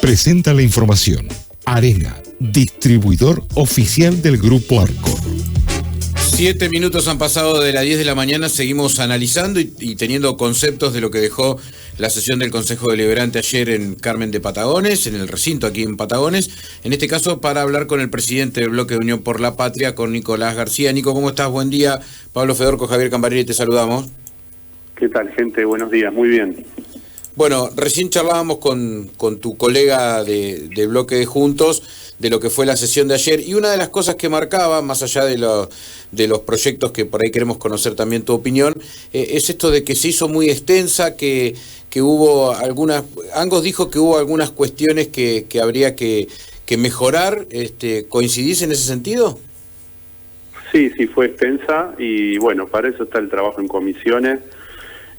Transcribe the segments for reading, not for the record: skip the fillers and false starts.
presenta la información. Arena, distribuidor oficial del Grupo Arcor. 7 minutos han pasado de las 10 de la mañana, seguimos analizando y teniendo conceptos de lo que dejó la sesión del Consejo Deliberante ayer en Carmen de Patagones, en el recinto aquí en Patagones, en este caso para hablar con el presidente del Bloque de Unión por la Patria, con Nicolás García. Nico, ¿cómo estás? Buen día. Pablo Fedorco, Javier Cambarelli, te saludamos. ¿Qué tal, gente? Buenos días, muy bien. Bueno, recién charlábamos con tu colega de Bloque de Juntos de lo que fue la sesión de ayer, y una de las cosas que marcaba, más allá de los proyectos que por ahí queremos conocer también tu opinión, es esto de que se hizo muy extensa, que hubo algunas, Angos dijo que hubo algunas cuestiones que habría que mejorar. ¿Coincidís en ese sentido? Sí, fue extensa, y bueno, para eso está el trabajo en comisiones,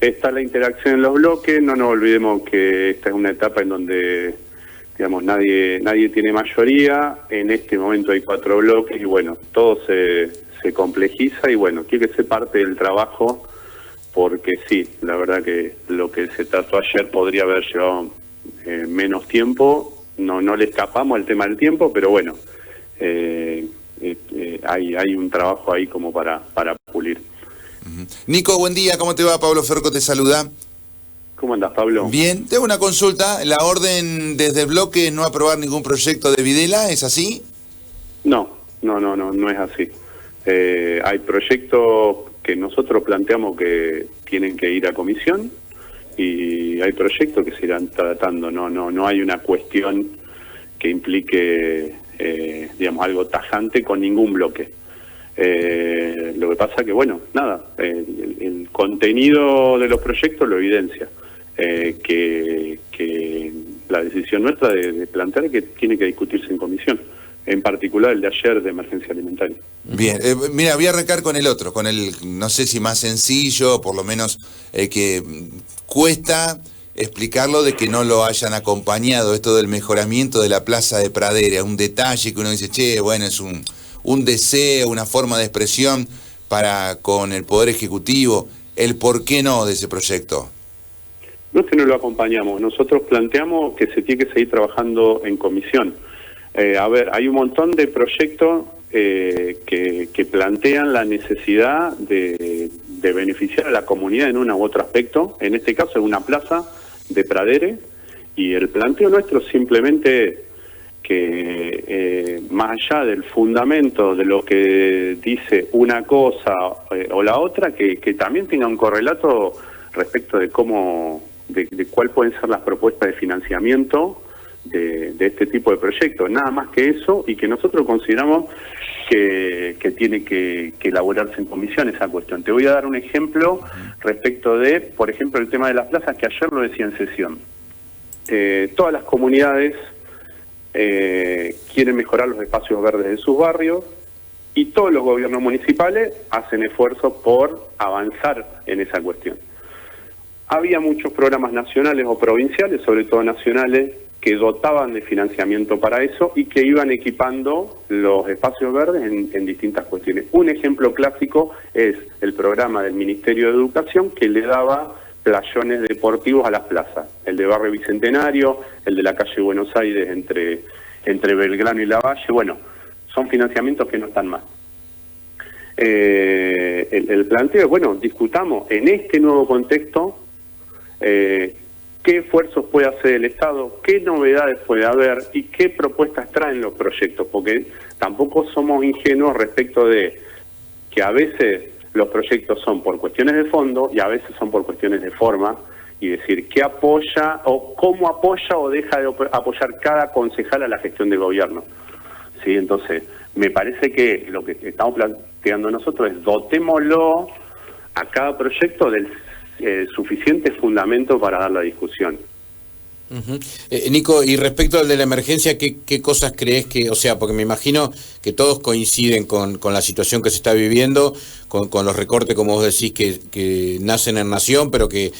está la interacción en los bloques. No nos olvidemos que esta es una etapa en donde, digamos, nadie tiene mayoría. En este momento hay 4 bloques y bueno, todo se complejiza, y bueno, tiene que ser parte del trabajo, porque sí, la verdad que lo que se trató ayer podría haber llevado menos tiempo. No le escapamos al tema del tiempo, pero bueno, hay un trabajo ahí como para pulir. Nico, buen día, ¿cómo te va? Pablo Fedorco te saluda. ¿Cómo andás, Pablo? Bien, tengo una consulta. La orden desde el bloque es no aprobar ningún proyecto de Videla, ¿es así? No es así. Hay proyectos que nosotros planteamos que tienen que ir a comisión, y hay proyectos que se irán tratando. No hay una cuestión que implique, digamos, algo tajante con ningún bloque. Lo que pasa que, bueno, nada, el contenido de los proyectos lo evidencia, que la decisión nuestra de plantear que tiene que discutirse en comisión, en particular el de ayer de emergencia alimentaria. Bien, mira, voy a arrancar con el otro, con el, no sé si más sencillo, por lo menos que cuesta explicarlo, de que no lo hayan acompañado, esto del mejoramiento de la plaza de Pradera, un detalle que uno dice, che, bueno, es un deseo, una forma de expresión para con el Poder Ejecutivo. ¿El por qué no de ese proyecto? Nosotros no lo acompañamos. Nosotros planteamos que se tiene que seguir trabajando en comisión. Hay un montón de proyectos que plantean la necesidad de beneficiar a la comunidad en uno u otro aspecto. En este caso es una plaza de Pradera, y el planteo nuestro simplemente que más allá del fundamento de lo que dice una cosa o la otra, que también tenga un correlato respecto de cómo, de cuál pueden ser las propuestas de financiamiento de este tipo de proyectos. Nada más que eso, y que nosotros consideramos que tiene que elaborarse en comisión esa cuestión. Te voy a dar un ejemplo respecto de, por ejemplo, el tema de las plazas, que ayer lo decía en sesión. Todas las comunidades quieren mejorar los espacios verdes de sus barrios, y todos los gobiernos municipales hacen esfuerzos por avanzar en esa cuestión. Había muchos programas nacionales o provinciales, sobre todo nacionales, que dotaban de financiamiento para eso y que iban equipando los espacios verdes en distintas cuestiones. Un ejemplo clásico es el programa del Ministerio de Educación, que le daba playones deportivos a las plazas, el de Barrio Bicentenario, el de la calle Buenos Aires entre Belgrano y Lavalle. Bueno, son financiamientos que no están más. El planteo es, bueno, discutamos en este nuevo contexto qué esfuerzos puede hacer el Estado, qué novedades puede haber y qué propuestas traen los proyectos, porque tampoco somos ingenuos respecto de que a veces los proyectos son por cuestiones de fondo y a veces son por cuestiones de forma, y decir qué apoya o cómo apoya o deja de apoyar cada concejal a la gestión del gobierno. ¿Sí? Entonces, me parece que lo que estamos planteando nosotros es dotémoslo a cada proyecto del suficiente fundamento para dar la discusión. Nico, y respecto al de la emergencia, ¿qué cosas crees que, o sea, porque me imagino que todos coinciden con la situación que se está viviendo, con los recortes, como vos decís, que nacen en Nación, pero que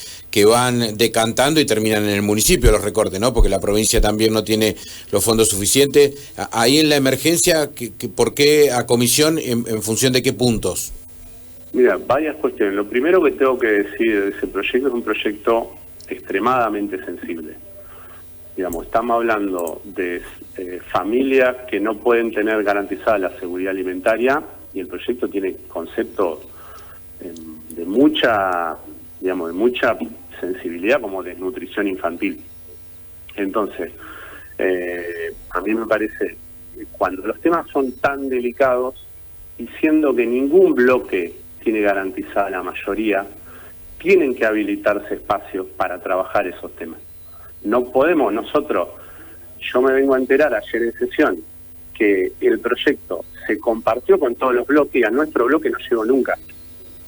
van decantando y terminan en el municipio los recortes, ¿no? Porque la provincia también no tiene los fondos suficientes. Ahí en la emergencia, ¿por qué a comisión, en función de qué puntos? Mira, varias cuestiones. Lo primero que tengo que decir de ese proyecto es un proyecto extremadamente sensible. Digamos, estamos hablando de familias que no pueden tener garantizada la seguridad alimentaria, y el proyecto tiene conceptos de mucha, digamos, de mucha sensibilidad, como desnutrición infantil. Entonces, a mí me parece que cuando los temas son tan delicados, y siendo que ningún bloque tiene garantizada la mayoría, tienen que habilitarse espacios para trabajar esos temas. No podemos nosotros, yo me vengo a enterar ayer en sesión que el proyecto se compartió con todos los bloques y a nuestro bloque no llegó nunca.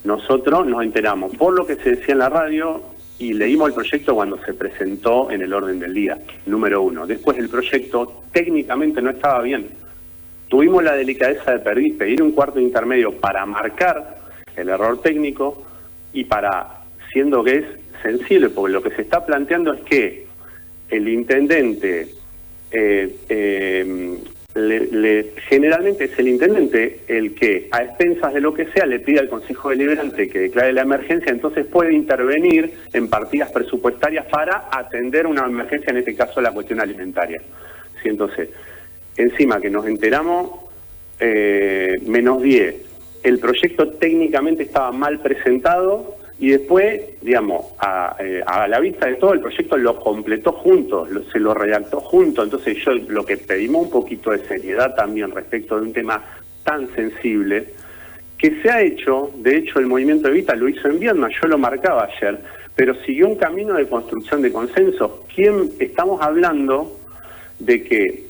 Nosotros nos enteramos por lo que se decía en la radio y leímos el proyecto cuando se presentó en el orden del día, número 1. Después el proyecto técnicamente no estaba bien. Tuvimos la delicadeza de pedir un cuarto intermedio para marcar el error técnico y para, siendo que es sensible, porque lo que se está planteando es que el intendente, generalmente es el intendente el que, a expensas de lo que sea, le pide al Consejo Deliberante que declare la emergencia, entonces puede intervenir en partidas presupuestarias para atender una emergencia, en este caso la cuestión alimentaria. ¿Sí? Entonces, encima que nos enteramos, menos 10, el proyecto técnicamente estaba mal presentado, y después, digamos, a la vista de todo, el proyecto lo completó juntos, se lo redactó juntos. Entonces yo lo que pedimos un poquito de seriedad también respecto de un tema tan sensible, que se ha hecho, de hecho el Movimiento Evita lo hizo en Viedma, yo lo marcaba ayer, pero siguió un camino de construcción de consensos. Estamos hablando de que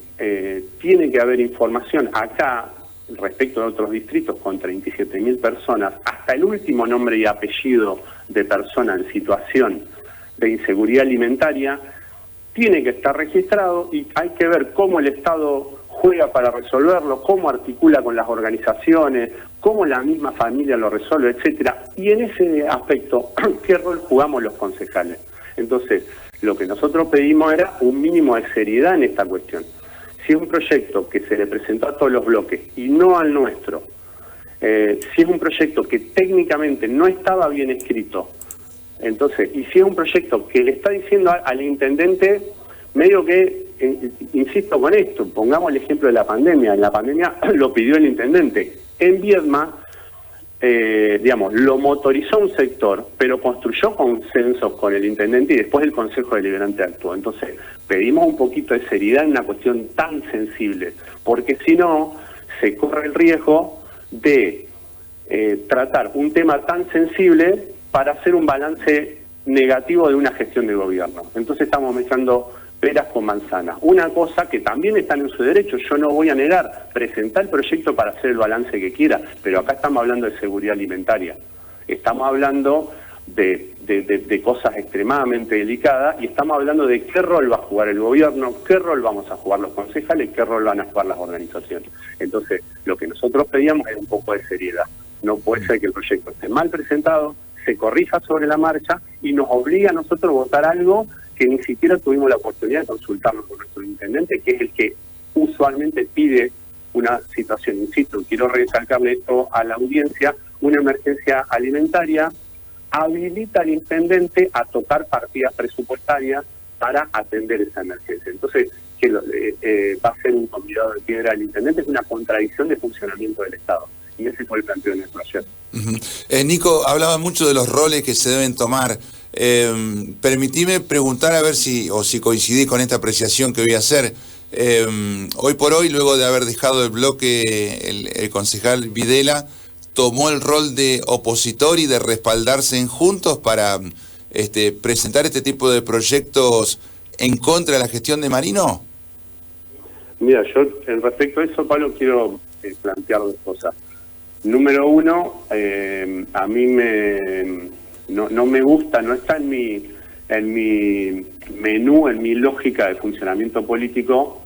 tiene que haber información acá, respecto de otros distritos con 37.000 personas, hasta el último nombre y apellido de persona en situación de inseguridad alimentaria, tiene que estar registrado y hay que ver cómo el Estado juega para resolverlo, cómo articula con las organizaciones, cómo la misma familia lo resuelve, etcétera. Y en ese aspecto, ¿qué rol jugamos los concejales? Entonces, lo que nosotros pedimos era un mínimo de seriedad en esta cuestión. Si es un proyecto que se le presentó a todos los bloques y no al nuestro, si es un proyecto que técnicamente no estaba bien escrito, entonces, y si es un proyecto que le está diciendo al intendente, medio que, insisto con esto, pongamos el ejemplo de la pandemia. En la pandemia lo pidió el intendente. En Viedma, digamos, lo motorizó un sector, pero construyó consensos con el intendente y después el Consejo Deliberante actuó. Entonces, pedimos un poquito de seriedad en una cuestión tan sensible, porque si no, se corre el riesgo de tratar un tema tan sensible para hacer un balance negativo de una gestión de gobierno. Entonces estamos mezclando peras con manzanas. Una cosa que también están en su derecho, yo no voy a negar, presentar el proyecto para hacer el balance que quiera, pero acá estamos hablando de seguridad alimentaria. Estamos hablando de cosas extremadamente delicadas y estamos hablando de qué rol va a jugar el gobierno, qué rol vamos a jugar los concejales, qué rol van a jugar las organizaciones. Entonces, lo que nosotros pedíamos es un poco de seriedad. No puede ser que el proyecto esté mal presentado, se corrija sobre la marcha y nos obliga a nosotros a votar algo que ni siquiera tuvimos la oportunidad de consultarlo con nuestro intendente, que es el que usualmente pide una situación. Insisto, quiero recalcarle esto a la audiencia, una emergencia alimentaria habilita al intendente a tocar partidas presupuestarias para atender esa emergencia. Entonces, que va a ser un convidado de piedra al intendente, es una contradicción de funcionamiento del Estado. Y ese fue el planteo en el proyecto. Nico, hablaba mucho de los roles que se deben tomar. Permitime preguntar a ver si coincidís con esta apreciación que voy a hacer. Hoy por hoy, luego de haber dejado el bloque, el concejal Videla tomó el rol de opositor y de respaldarse en Juntos para presentar este tipo de proyectos en contra de la gestión de Marino. Mira, yo en respecto a eso, Pablo, quiero plantear dos cosas. Número uno, a mí no me gusta, no está en mi menú, en mi lógica de funcionamiento político,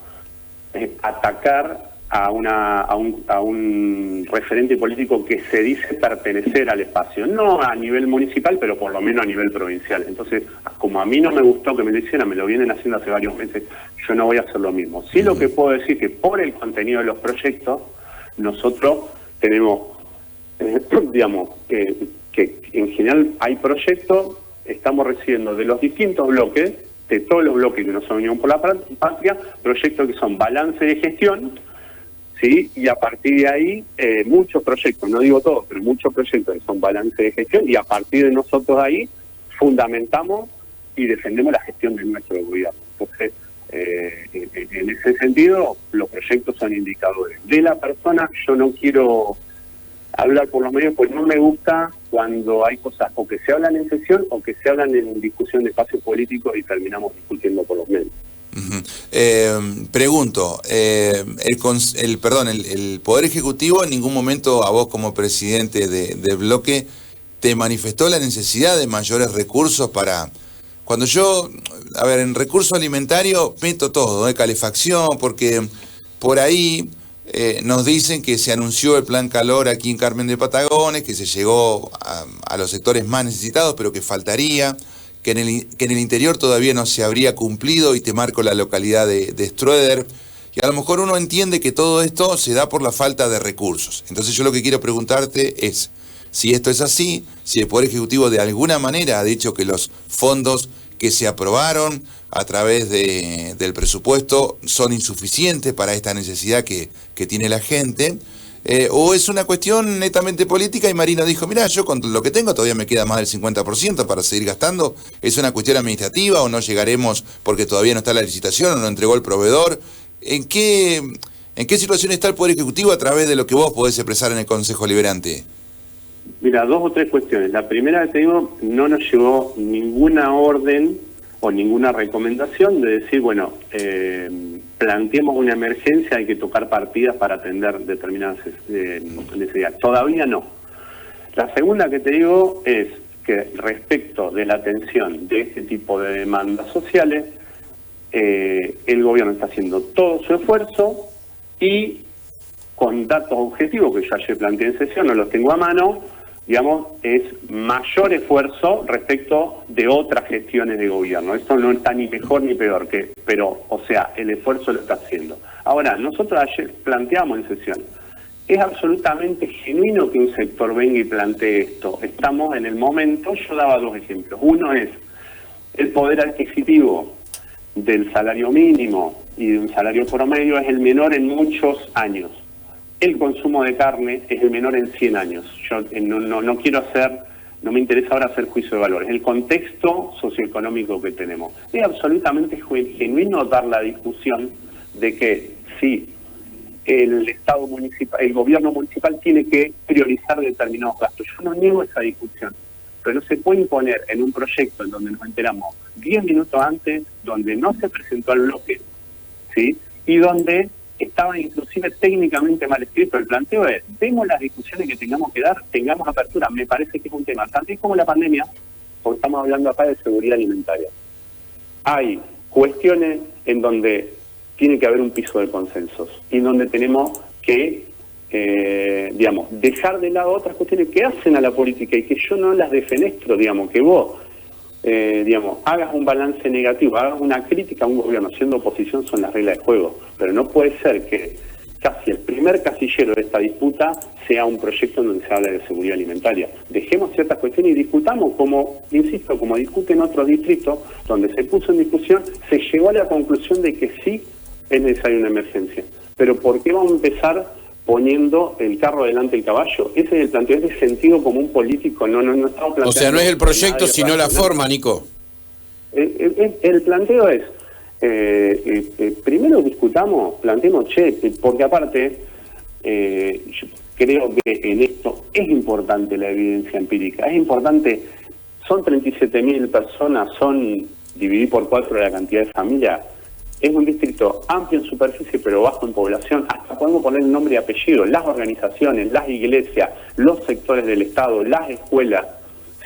atacar a un referente político que se dice pertenecer al espacio, no a nivel municipal, pero por lo menos a nivel provincial. Entonces, como a mí no me gustó que me lo hicieran, me lo vienen haciendo hace varios meses, yo no voy a hacer lo mismo. Sí, lo que puedo decir que por el contenido de los proyectos, nosotros tenemos, digamos, que en general hay proyectos, estamos recibiendo de los distintos bloques, de todos los bloques que no son Unión por la Patria, proyectos que son balance de gestión, ¿sí? Y a partir de ahí, muchos proyectos, no digo todos, pero muchos proyectos que son balance de gestión, y a partir de nosotros ahí fundamentamos y defendemos la gestión de nuestro gobierno. Entonces, en ese sentido, los proyectos son indicadores. De la persona, yo no quiero hablar por los medios, pues no me gusta cuando hay cosas o que se hablan en sesión o que se hablan en discusión de espacios políticos y terminamos discutiendo por los medios. Pregunto, el Poder Ejecutivo en ningún momento a vos como presidente de bloque te manifestó la necesidad de mayores recursos para... Cuando yo, en recurso alimentario meto todo, calefacción, porque por ahí nos dicen que se anunció el plan calor aquí en Carmen de Patagones, que se llegó a los sectores más necesitados, pero que faltaría, que en el interior todavía no se habría cumplido, y te marco la localidad de Strueder, y a lo mejor uno entiende que todo esto se da por la falta de recursos. Entonces yo lo que quiero preguntarte es, si esto es así, si el Poder Ejecutivo de alguna manera ha dicho que los fondos que se aprobaron a través del presupuesto son insuficientes para esta necesidad que tiene la gente, o es una cuestión netamente política y Marino dijo, mirá, yo con lo que tengo todavía me queda más del 50% para seguir gastando, es una cuestión administrativa o no llegaremos porque todavía no está la licitación o no entregó el proveedor. ¿En qué situación está el Poder Ejecutivo a través de lo que vos podés expresar en el Consejo Liberante? Mira, dos o tres cuestiones. La primera, te digo, no nos llegó ninguna orden o ninguna recomendación de decir, bueno, planteemos una emergencia, hay que tocar partidas para atender determinadas necesidades. Todavía no. La segunda que te digo es que respecto de la atención de este tipo de demandas sociales, el gobierno está haciendo todo su esfuerzo y con datos objetivos que yo ayer planteé en sesión, no los tengo a mano, digamos, es mayor esfuerzo respecto de otras gestiones de gobierno. Esto no está ni mejor ni peor, pero, o sea, el esfuerzo lo está haciendo. Ahora, nosotros ayer planteamos en sesión, es absolutamente genuino que un sector venga y plantee esto. Estamos en el momento, yo daba dos ejemplos. Uno es el poder adquisitivo del salario mínimo y de un salario promedio es el menor en muchos años. El consumo de carne es el menor en 100 años. Yo no quiero no me interesa ahora hacer juicio de valores. El contexto socioeconómico que tenemos. Es absolutamente genuino dar la discusión de que sí, el Estado municipal, el gobierno municipal tiene que priorizar determinados gastos. Yo no niego esa discusión, pero no se puede imponer en un proyecto en donde nos enteramos 10 minutos antes, donde no se presentó al bloque, ¿sí? Y donde estaba inclusive técnicamente mal escrito. El planteo es, demos las discusiones que tengamos que dar, tengamos apertura. Me parece que es un tema, tanto como la pandemia, porque estamos hablando acá de seguridad alimentaria. Hay cuestiones en donde tiene que haber un piso de consensos y donde tenemos que, dejar de lado otras cuestiones que hacen a la política y que yo no las defenestro, que vos, hagas un balance negativo, hagas una crítica a un gobierno siendo oposición, son las reglas de juego. Pero no puede ser que casi el primer casillero de esta disputa sea un proyecto en donde se habla de seguridad alimentaria. Dejemos ciertas cuestiones y discutamos, como discuten otros distritos, donde se puso en discusión, se llegó a la conclusión de que sí es necesaria una emergencia. Pero ¿por qué vamos a empezar poniendo el carro delante del caballo? Ese es el planteo, ese sentido común político. No estamos planteando. O sea, no es el proyecto, sino la forma, Nico. El planteo es, primero discutamos, planteemos, porque aparte, yo creo que en esto es importante la evidencia empírica, es importante, son 37.000 personas, dividir por 4 la cantidad de familias. Es un distrito amplio en superficie, pero bajo en población. Hasta podemos poner el nombre y apellido. Las organizaciones, las iglesias, los sectores del Estado, las escuelas.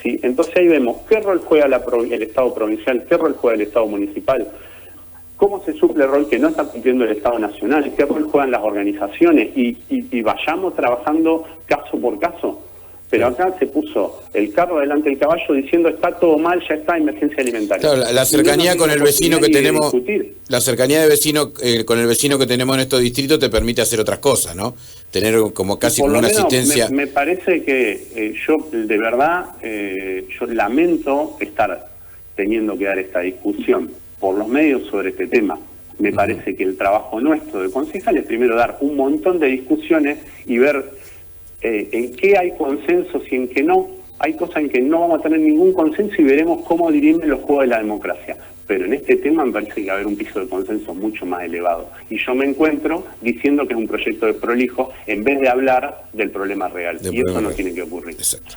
¿Sí? Entonces ahí vemos qué rol juega el Estado provincial, qué rol juega el Estado municipal, cómo se suple el rol que no está cumpliendo el Estado nacional, qué rol juegan las organizaciones y vayamos trabajando caso por caso. Pero acá se puso el carro delante del caballo diciendo está todo mal, ya está emergencia alimentaria. Claro, la cercanía con el vecino que tenemos, la cercanía de vecino con el vecino que tenemos en estos distritos te permite hacer otras cosas, ¿no? Tener como casi como una asistencia. Me parece que yo de verdad yo lamento estar teniendo que dar esta discusión por los medios sobre este tema. Me parece que el trabajo nuestro de concejal es primero dar un montón de discusiones y ver en qué hay consensos y en qué no. Hay cosas en que no vamos a tener ningún consenso y veremos cómo dirimen los juegos de la democracia. Pero en este tema me parece que va a haber un piso de consenso mucho más elevado. Y yo me encuentro diciendo que es un proyecto de prolijo en vez de hablar del problema real. Y eso no tiene que ocurrir. Exacto.